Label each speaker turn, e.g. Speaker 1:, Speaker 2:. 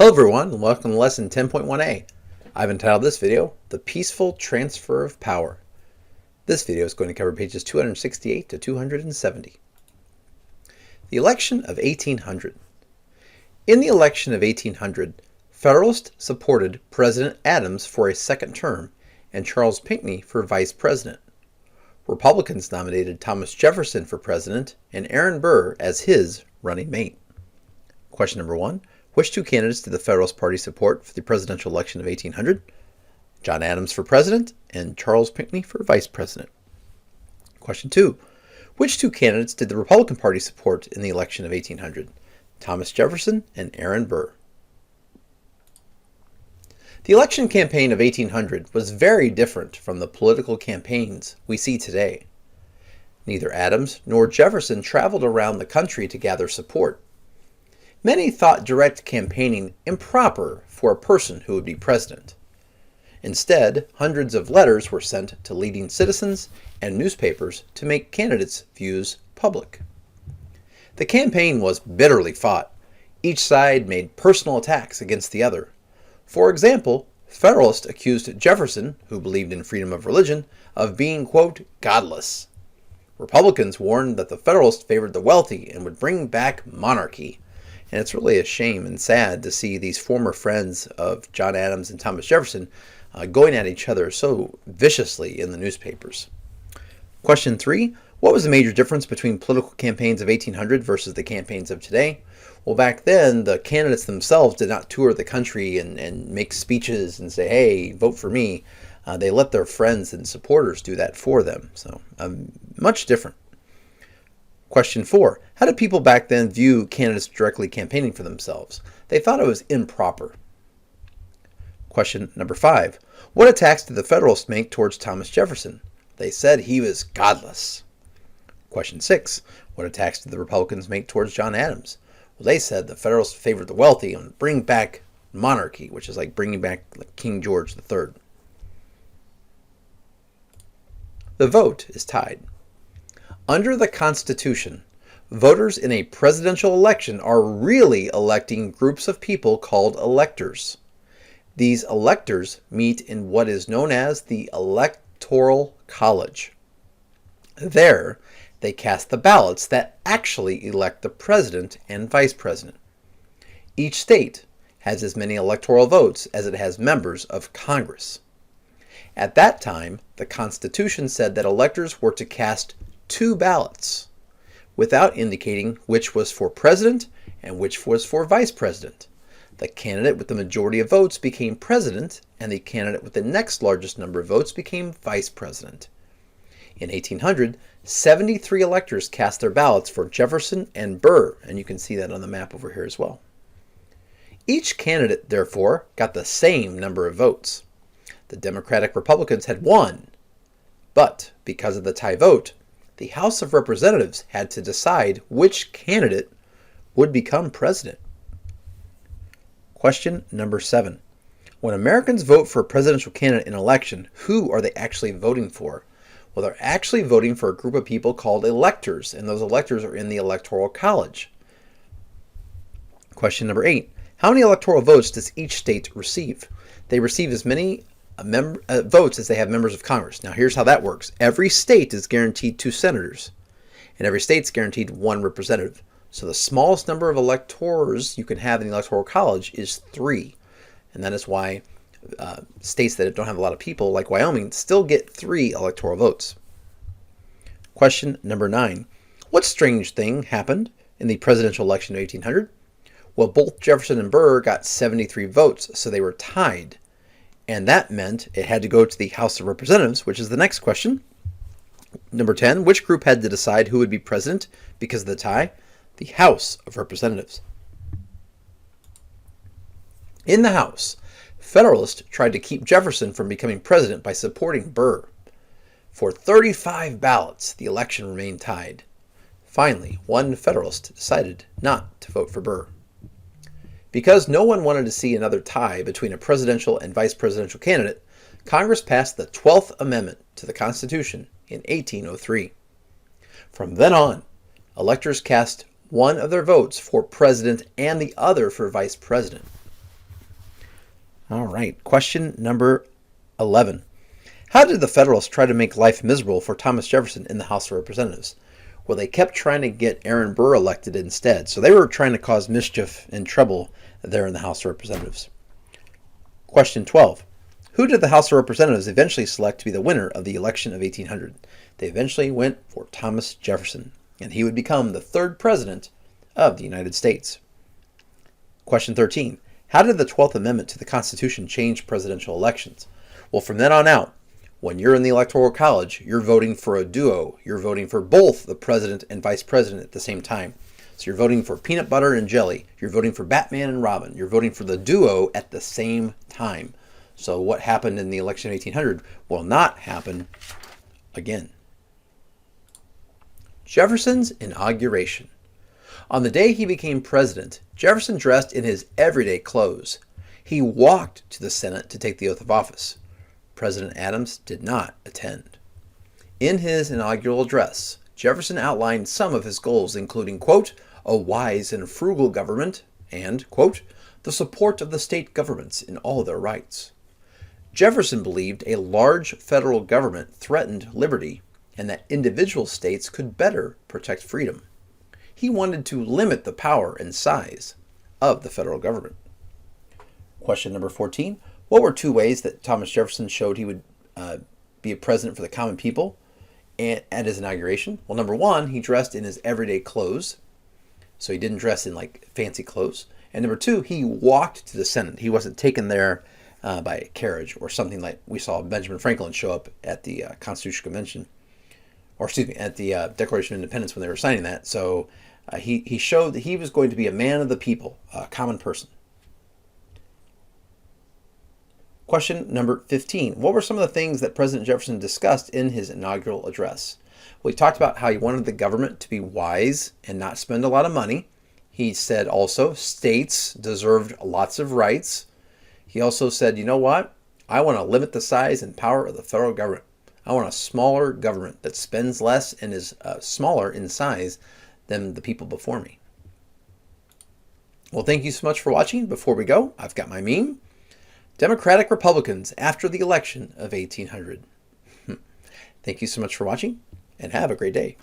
Speaker 1: Hello everyone, and welcome to lesson 10.1A. I've entitled this video, The Peaceful Transfer of Power. This video is going to cover pages 268 to 270. The election of 1800. In the election of 1800, Federalists supported President Adams for a second term and Charles Pinckney for vice president. Republicans nominated Thomas Jefferson for president and Aaron Burr as his running mate. Question number 1. Which two candidates did the Federalist Party support for the presidential election of 1800? John Adams for president and Charles Pinckney for vice president. Question 2. Which two candidates did the Republican Party support in the election of 1800? Thomas Jefferson and Aaron Burr. The election campaign of 1800 was very different from the political campaigns we see today. Neither Adams nor Jefferson traveled around the country to gather support. Many thought direct campaigning improper for a person who would be president. Instead, hundreds of letters were sent to leading citizens and newspapers to make candidates' views public. The campaign was bitterly fought. Each side made personal attacks against the other. For example, Federalists accused Jefferson, who believed in freedom of religion, of being, quote, godless. Republicans warned that the Federalists favored the wealthy and would bring back monarchy. And it's really a shame and sad to see these former friends of John Adams and Thomas Jefferson going at each other so viciously in the newspapers. Question 3. What was the major difference between political campaigns of 1800 versus the campaigns of today? Well, back then, the candidates themselves did not tour the country and make speeches and say, hey, vote for me. They let their friends and supporters do that for them. So much different. Question 4. How did people back then view candidates directly campaigning for themselves? They thought it was improper. Question number 5. What attacks did the Federalists make towards Thomas Jefferson? They said he was godless. Question 6. What attacks did the Republicans make towards John Adams? Well, they said the Federalists favored the wealthy and bring back monarchy, which is like bringing back King George III. The vote is tied. Under the Constitution, voters in a presidential election are really electing groups of people called electors. These electors meet in what is known as the Electoral College. There, they cast the ballots that actually elect the president and vice president. Each state has as many electoral votes as it has members of Congress. At that time, the Constitution said that electors were to cast two ballots, without indicating which was for president and which was for vice president. The candidate with the majority of votes became president, and the candidate with the next largest number of votes became vice president. In 1800, 73 electors cast their ballots for Jefferson and Burr, and you can see that on the map over here as well. Each candidate, therefore, got the same number of votes. The Democratic Republicans had won, but because of the tie vote, the House of Representatives had to decide which candidate would become president. Question number 7. When Americans vote for a presidential candidate in an election, who are they actually voting for? Well, they're actually voting for a group of people called electors, and those electors are in the Electoral College. Question number 8. How many electoral votes does each state receive? They receive as many votes as they have members of Congress. Now here's how that works. Every state is guaranteed 2 senators, and every state's guaranteed 1 representative. So the smallest number of electors you can have in the Electoral College is 3. And that is why states that don't have a lot of people, like Wyoming, still get 3 electoral votes. Question number 9. What strange thing happened in the presidential election of 1800? Well, both Jefferson and Burr got 73 votes, so they were tied. And that meant it had to go to the House of Representatives, which is the next question. Number 10, which group had to decide who would be president because of the tie? The House of Representatives. In the House, Federalists tried to keep Jefferson from becoming president by supporting Burr. For 35 ballots, the election remained tied. Finally, one Federalist decided not to vote for Burr. Because no one wanted to see another tie between a presidential and vice presidential candidate, Congress passed the 12th Amendment to the Constitution in 1803. From then on, electors cast one of their votes for president and the other for vice president. All right, question number 11. How did the Federalists try to make life miserable for Thomas Jefferson in the House of Representatives? Well, they kept trying to get Aaron Burr elected instead, so they were trying to cause mischief and trouble there in the House of Representatives. Question 12. Who did the House of Representatives eventually select to be the winner of the election of 1800? They eventually went for Thomas Jefferson, and he would become the third president of the United States. Question 13. How did the 12th Amendment to the Constitution change presidential elections? Well, from then on out, when you're in the Electoral College, you're voting for a duo. You're voting for both the president and vice president at the same time. So you're voting for peanut butter and jelly. You're voting for Batman and Robin. You're voting for the duo at the same time. So what happened in the election of 1800 will not happen again. Jefferson's inauguration. On the day he became president, Jefferson dressed in his everyday clothes. He walked to the Senate to take the oath of office. President Adams did not attend. In his inaugural address, Jefferson outlined some of his goals, including, quote, a wise and frugal government, and, quote, the support of the state governments in all their rights. Jefferson believed a large federal government threatened liberty and that individual states could better protect freedom. He wanted to limit the power and size of the federal government. Question number 14. What were two ways that Thomas Jefferson showed he would be a president for the common people at his inauguration? Well, number one, he dressed in his everyday clothes. So he didn't dress in like fancy clothes. And number two, he walked to the Senate. He wasn't taken there by a carriage or something like we saw Benjamin Franklin show up at the Constitutional Convention, or excuse me, at the Declaration of Independence when they were signing that. So he showed that he was going to be a man of the people, a common person. Question number 15. What were some of the things that President Jefferson discussed in his inaugural address? Well, he talked about how he wanted the government to be wise and not spend a lot of money. He said also states deserved lots of rights. He also said, you know what? I want to limit the size and power of the federal government. I want a smaller government that spends less and is smaller in size than the people before me. Well, thank you so much for watching. Before we go, I've got my meme. Democratic Republicans after the election of 1800. Thank you so much for watching, and have a great day.